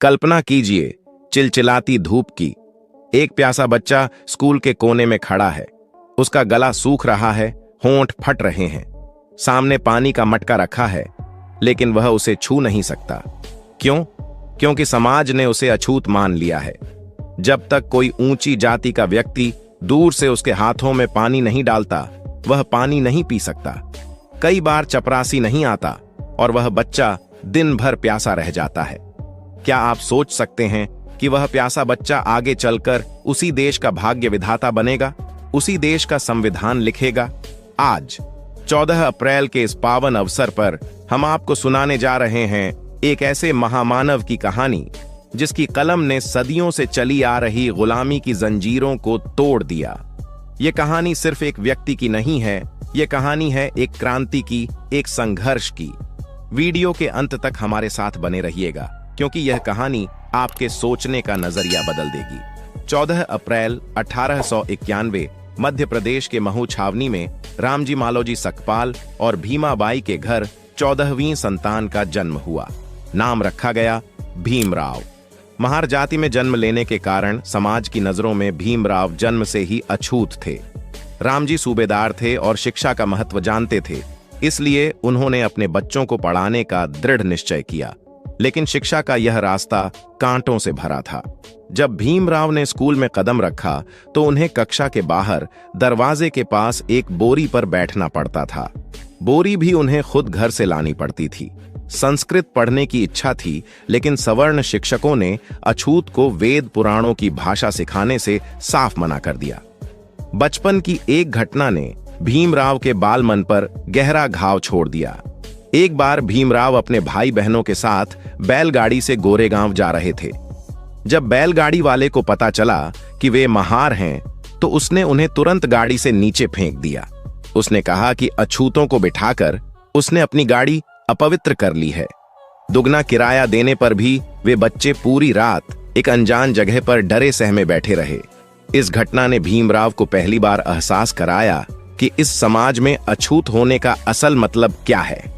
कल्पना कीजिए चिलचिलाती धूप की। एक प्यासा बच्चा स्कूल के कोने में खड़ा है। उसका गला सूख रहा है, होंठ फट रहे हैं। सामने पानी का मटका रखा है, लेकिन वह उसे छू नहीं सकता। क्यों? क्योंकि समाज ने उसे अछूत मान लिया है। जब तक कोई ऊंची जाति का व्यक्ति दूर से उसके हाथों में पानी नहीं डालता, वह पानी नहीं पी सकता। कई बार चपरासी नहीं आता और वह बच्चा दिन भर प्यासा रह जाता है। क्या आप सोच सकते हैं कि वह प्यासा बच्चा आगे चलकर उसी देश का भाग्य विधाता बनेगा, उसी देश का संविधान लिखेगा? आज 14 अप्रैल के इस पावन अवसर पर हम आपको सुनाने जा रहे हैं एक ऐसे महामानव की कहानी जिसकी कलम ने सदियों से चली आ रही गुलामी की जंजीरों को तोड़ दिया। यह कहानी सिर्फ एक व्यक्ति की नहीं है, यह कहानी है एक क्रांति की, एक संघर्ष की। वीडियो के अंत तक हमारे साथ बने रहिएगा, क्योंकि यह कहानी आपके सोचने का नजरिया बदल देगी। 14 अप्रैल 1891 मध्य प्रदेश के महू छावनी में रामजी मालोजी सकपाल और भीमाबाई के घर 14वीं संतान का जन्म हुआ। नाम रखा गया भीमराव। महार जाति में जन्म लेने के कारण समाज की नजरों में भीमराव जन्म से ही अछूत थे। रामजी सूबेदार थे और शिक्षा का महत्व जानते थे, इसलिए उन्होंने अपने बच्चों को पढ़ाने का दृढ़ निश्चय किया। लेकिन शिक्षा का यह रास्ता कांटों से भरा था। जब भीमराव ने स्कूल में कदम रखा तो उन्हें कक्षा के बाहर दरवाजे के पास एक बोरी पर बैठना पड़ता था। बोरी भी उन्हें खुद घर से लानी पड़ती थी। संस्कृत पढ़ने की इच्छा थी, लेकिन सवर्ण शिक्षकों ने अछूत को वेद पुराणों की भाषा सिखाने से साफ मना कर दिया। बचपन की एक घटना ने भीमराव के बाल मन पर गहरा घाव छोड़ दिया। एक बार भीमराव अपने भाई बहनों के साथ बैलगाड़ी से गोरेगांव जा रहे थे। जब बैलगाड़ी वाले को पता चला कि वे महार हैं, तो उसने उन्हें तुरंत गाड़ी से नीचे फेंक दिया। उसने कहा कि अछूतों को बिठाकर उसने अपनी गाड़ी अपवित्र कर ली है। दुगना किराया देने पर भी वे बच्चे पूरी रात एक अनजान जगह पर डरे सहमे बैठे रहे। इस घटना ने भीमराव को पहली बार एहसास कराया कि इस समाज में अछूत होने का असल मतलब क्या है।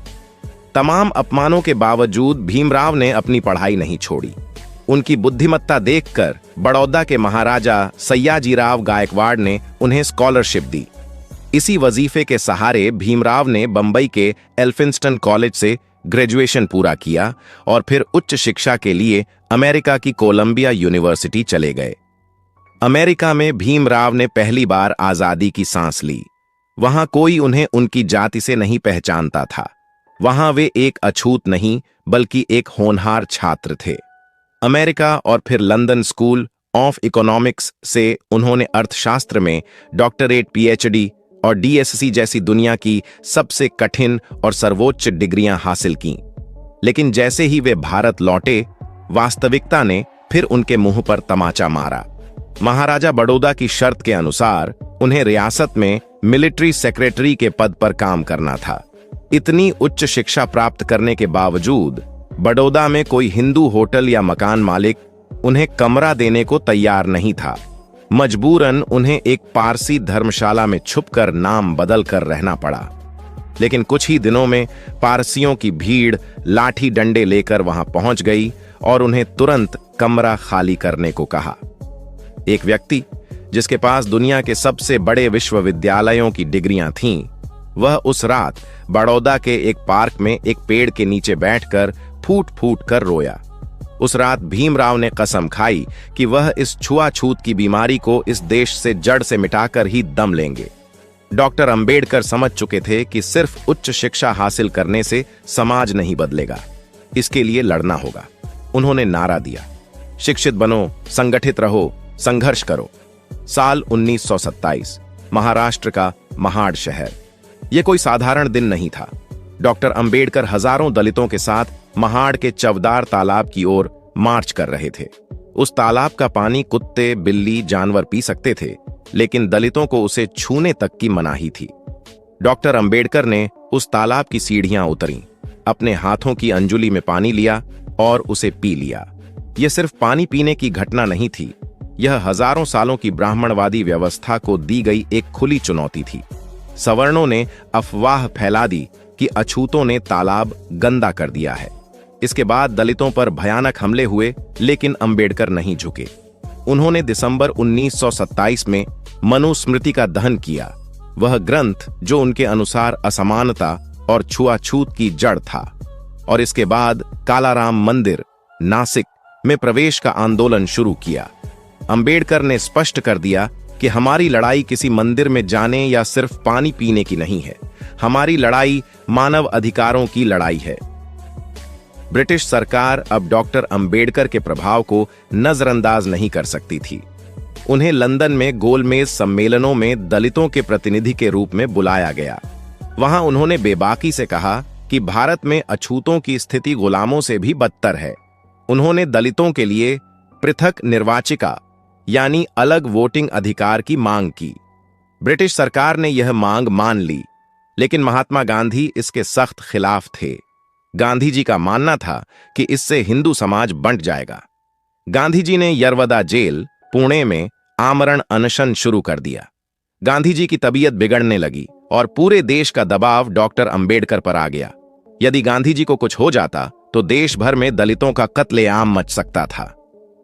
तमाम अपमानों के बावजूद भीमराव ने अपनी पढ़ाई नहीं छोड़ी। उनकी बुद्धिमत्ता देखकर बड़ौदा के महाराजा सयाजीराव गायकवाड़ ने उन्हें स्कॉलरशिप दी। इसी वजीफे के सहारे भीमराव ने बंबई के एल्फिंस्टन कॉलेज से ग्रेजुएशन पूरा किया और फिर उच्च शिक्षा के लिए अमेरिका की कोलंबिया यूनिवर्सिटी चले गए। अमेरिका में भीमराव ने पहली बार आजादी की सांस ली। वहां कोई उन्हें उनकी जाति से नहीं पहचानता था। वहां वे एक अछूत नहीं, बल्कि एक होनहार छात्र थे। अमेरिका और फिर लंदन स्कूल ऑफ इकोनॉमिक्स से उन्होंने अर्थशास्त्र में डॉक्टरेट, पीएचडी और डीएससी जैसी दुनिया की सबसे कठिन और सर्वोच्च डिग्रियां हासिल कीं। लेकिन जैसे ही वे भारत लौटे, वास्तविकता ने फिर उनके मुंह पर तमाचा मारा। महाराजा बड़ौदा की शर्त के अनुसार उन्हें रियासत में मिलिट्री सेक्रेटरी के पद पर काम करना था। इतनी उच्च शिक्षा प्राप्त करने के बावजूद बड़ौदा में कोई हिंदू होटल या मकान मालिक उन्हें कमरा देने को तैयार नहीं था। मजबूरन उन्हें एक पारसी धर्मशाला में छुपकर नाम बदल कर रहना पड़ा। लेकिन कुछ ही दिनों में पारसियों की भीड़ लाठी डंडे लेकर वहां पहुंच गई और उन्हें तुरंत कमरा खाली करने को कहा। एक व्यक्ति जिसके पास दुनिया के सबसे बड़े विश्वविद्यालयों की डिग्रियां थीं, वह उस रात बड़ौदा के एक पार्क में एक पेड़ के नीचे बैठकर फूट फूट कर रोया। उस रात भीमराव ने कसम खाई कि वह इस छुआछूत की बीमारी को इस देश से जड़ से मिटाकर ही दम लेंगे। डॉक्टर अंबेडकर समझ चुके थे कि सिर्फ उच्च शिक्षा हासिल करने से समाज नहीं बदलेगा, इसके लिए लड़ना होगा। उन्होंने नारा दिया, शिक्षित बनो, संगठित रहो, संघर्ष करो। साल 1927, महाराष्ट्र का महाड़ शहर। यह कोई साधारण दिन नहीं था। डॉक्टर अंबेडकर हजारों दलितों के साथ महाड़ के चवदार तालाब की ओर मार्च कर रहे थे। उस तालाब का पानी कुत्ते, बिल्ली, जानवर पी सकते थे, लेकिन दलितों को उसे छूने तक की मनाही थी। डॉक्टर अंबेडकर ने उस तालाब की सीढ़ियां उतरी, अपने हाथों की अंजुली में पानी लिया और उसे पी लिया। यह सिर्फ पानी पीने की घटना नहीं थी, यह हजारों सालों की ब्राह्मणवादी व्यवस्था को दी गई एक खुली चुनौती थी। सवर्णों ने अफवाह फैला दी कि अछूतों ने तालाब गंदा कर दिया है। इसके बाद दलितों पर भयानक हमले हुए, लेकिन अंबेडकर नहीं झुके। उन्होंने दिसंबर 1927 में मनुस्मृति का दहन किया, वह ग्रंथ जो उनके अनुसार असमानता और छुआछूत की जड़ था। और इसके बाद कालाराम मंदिर, नासिक में प्रवेश का आंदोलन शुरू किया। अंबेडकर ने स्पष्ट कर दिया कि हमारी लड़ाई किसी मंदिर में जाने या सिर्फ पानी पीने की नहीं है, हमारी लड़ाई मानव अधिकारों की लड़ाई है। ब्रिटिश सरकार अब डॉक्टर अंबेडकर के प्रभाव को नजरअंदाज नहीं कर सकती थी। उन्हें लंदन में गोलमेज सम्मेलनों में दलितों के प्रतिनिधि के रूप में बुलाया गया। वहां उन्होंने बेबाकी से कहा कि भारत में अछूतों की स्थिति गुलामों से भी बदतर है। उन्होंने दलितों के लिए पृथक निर्वाचिका यानी अलग वोटिंग अधिकार की मांग की। ब्रिटिश सरकार ने यह मांग मान ली, लेकिन महात्मा गांधी इसके सख्त खिलाफ थे। गांधी जी का मानना था कि इससे हिंदू समाज बंट जाएगा। गांधी जी ने यरवदा जेल, पुणे में आमरण अनशन शुरू कर दिया। गांधी जी की तबीयत बिगड़ने लगी और पूरे देश का दबाव डॉक्टर अंबेडकर पर आ गया। यदि गांधी जी को कुछ हो जाता तो देश भर में दलितों का कत्लेआम मच सकता था।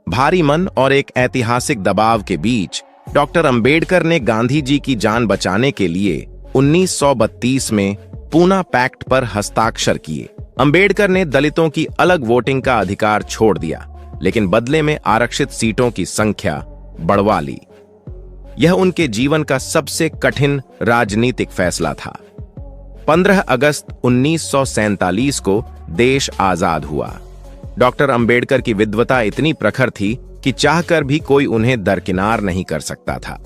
भारी मन और एक ऐतिहासिक दबाव के बीच डॉक्टर अंबेडकर ने गांधी जी की जान बचाने के लिए 1932 में पूना पैक्ट पर हस्ताक्षर किए। अंबेडकर ने दलितों की अलग वोटिंग का अधिकार छोड़ दिया, लेकिन बदले में आरक्षित सीटों की संख्या बढ़वा ली। यह उनके जीवन का सबसे कठिन राजनीतिक फैसला था। 15 अगस्त 1947 को देश आजाद हुआ। डॉक्टर अंबेडकर की विद्वता इतनी प्रखर थी कि चाहकर भी कोई उन्हें दरकिनार नहीं कर सकता था।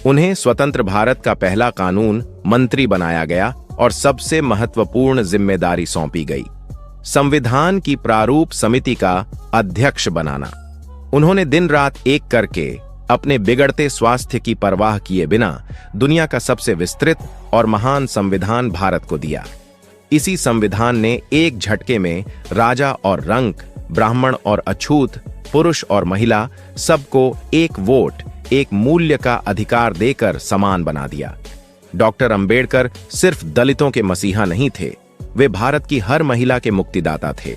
उन्हें स्वतंत्र भारत का पहला कानून मंत्री बनाया गया और सबसे महत्वपूर्ण जिम्मेदारी सौंपी गई, संविधान की प्रारूप समिति का अध्यक्ष बनाना। उन्होंने दिन रात एक करके अपने बिगड़ते स्वास्थ्य की परवाह किए बिना दुनिया का सबसे विस्तृत और महान संविधान भारत को दिया। इसी संविधान ने एक झटके में राजा और रंक, ब्राह्मण और अछूत, पुरुष और महिला सबको एक वोट, एक मूल्य का अधिकार देकर समान बना दिया। डॉक्टर अंबेडकर सिर्फ दलितों के मसीहा नहीं थे, वे भारत की हर महिला के मुक्तिदाता थे।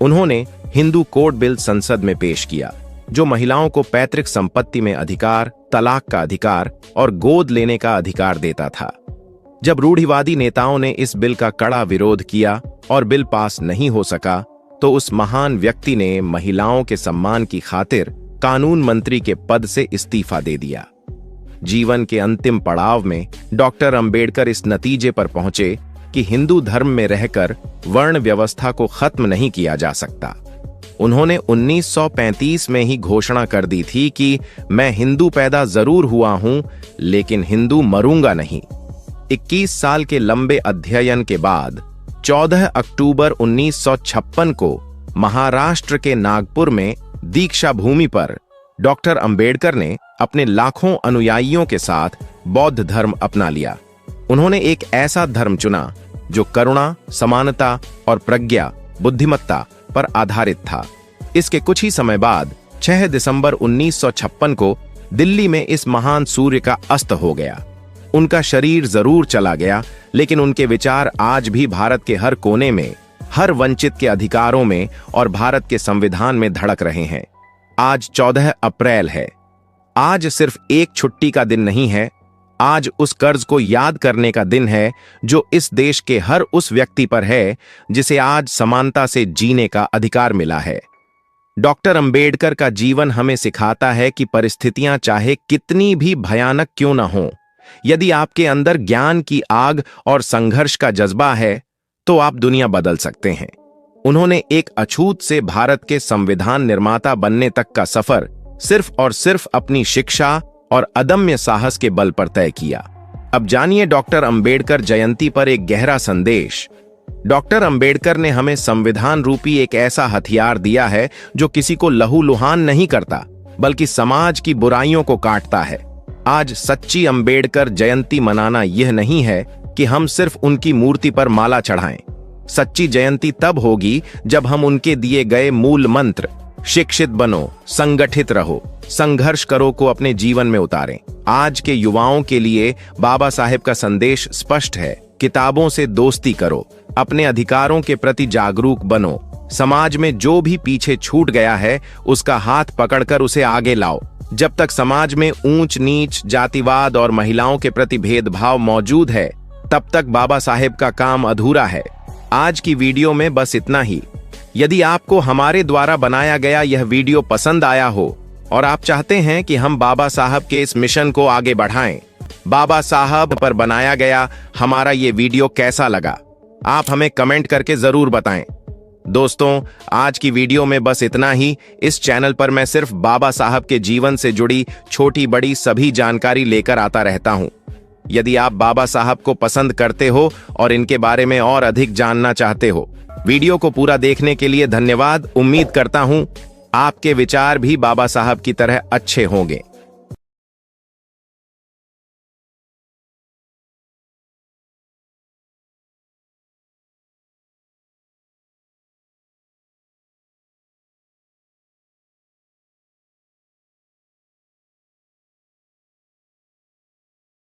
उन्होंने हिंदू कोड बिल संसद में पेश किया, जो महिलाओं को पैतृक संपत्ति में अधिकार, तलाक का अधिकार और गोद लेने का अधिकार देता था। जब रूढ़िवादी नेताओं ने इस बिल का कड़ा विरोध किया और बिल पास नहीं हो सका, तो उस महान व्यक्ति ने महिलाओं के सम्मान की खातिर कानून मंत्री के पद से इस्तीफा दे दिया। जीवन के अंतिम पड़ाव में डॉक्टर अंबेडकर इस नतीजे पर पहुंचे कि हिंदू धर्म में रहकर वर्ण व्यवस्था को खत्म नहीं किया जा सकता। उन्होंने 1935 में ही घोषणा कर दी थी कि मैं हिंदू पैदा जरूर हुआ हूं, लेकिन हिंदू मरूंगा नहीं। 21 साल के लंबे अध्ययन के बाद 14 अक्टूबर 1956 को महाराष्ट्र के नागपुर में दीक्षा भूमि पर डॉक्टर अंबेडकर ने अपने लाखों अनुयायियों के साथ बौद्ध धर्म अपना लिया। उन्होंने एक ऐसा धर्म चुना जो करुणा, समानता और प्रज्ञा, बुद्धिमत्ता पर आधारित था। इसके कुछ ही समय बाद 6 दिसंबर 1956 को दिल्ली में इस महान सूर्य का अस्त हो गया। उनका शरीर जरूर चला गया, लेकिन उनके विचार आज भी भारत के हर कोने में, हर वंचित के अधिकारों में और भारत के संविधान में धड़क रहे हैं। आज 14 अप्रैल है। आज सिर्फ एक छुट्टी का दिन नहीं है, आज उस कर्ज को याद करने का दिन है जो इस देश के हर उस व्यक्ति पर है जिसे आज समानता से जीने का अधिकार मिला है। डॉक्टर अंबेडकर का जीवन हमें सिखाता है कि परिस्थितियां चाहे कितनी भी भयानक क्यों न हो, यदि आपके अंदर ज्ञान की आग और संघर्ष का जज्बा है तो आप दुनिया बदल सकते हैं। उन्होंने एक अछूत से भारत के संविधान निर्माता बनने तक का सफर सिर्फ और सिर्फ अपनी शिक्षा और अदम्य साहस के बल पर तय किया। अब जानिए डॉक्टर अंबेडकर जयंती पर एक गहरा संदेश। डॉक्टर अंबेडकर ने हमें संविधान रूपी एक ऐसा हथियार दिया है जो किसी को लहूलुहान नहीं करता, बल्कि समाज की बुराइयों को काटता है। आज सच्ची अंबेडकर जयंती मनाना यह नहीं है कि हम सिर्फ उनकी मूर्ति पर माला चढ़ाएं। सच्ची जयंती तब होगी जब हम उनके दिए गए मूल मंत्र, शिक्षित बनो, संगठित रहो, संघर्ष करो को अपने जीवन में उतारें। आज के युवाओं के लिए बाबा साहेब का संदेश स्पष्ट है, किताबों से दोस्ती करो, अपने अधिकारों के प्रति जागरूक बनो, समाज में जो भी पीछे छूट गया है उसका हाथ पकड़कर उसे आगे लाओ। जब तक समाज में ऊंच नीच, जातिवाद और महिलाओं के प्रति भेदभाव मौजूद है, तब तक बाबा साहेब का काम अधूरा है। आज की वीडियो में बस इतना ही। यदि आपको हमारे द्वारा बनाया गया यह वीडियो पसंद आया हो और आप चाहते हैं कि हम बाबा साहब के इस मिशन को आगे बढ़ाएं, बाबा साहब पर बनाया गया हमारा ये वीडियो कैसा लगा, आप हमें कमेंट करके जरूर बताएं। दोस्तों, आज की वीडियो में बस इतना ही। इस चैनल पर मैं सिर्फ बाबा साहब के जीवन से जुड़ी छोटी बड़ी सभी जानकारी लेकर आता रहता हूं। यदि आप बाबा साहब को पसंद करते हो और इनके बारे में और अधिक जानना चाहते हो, वीडियो को पूरा देखने के लिए धन्यवाद। उम्मीद करता हूं आपके विचार भी बाबा साहब की तरह अच्छे होंगे।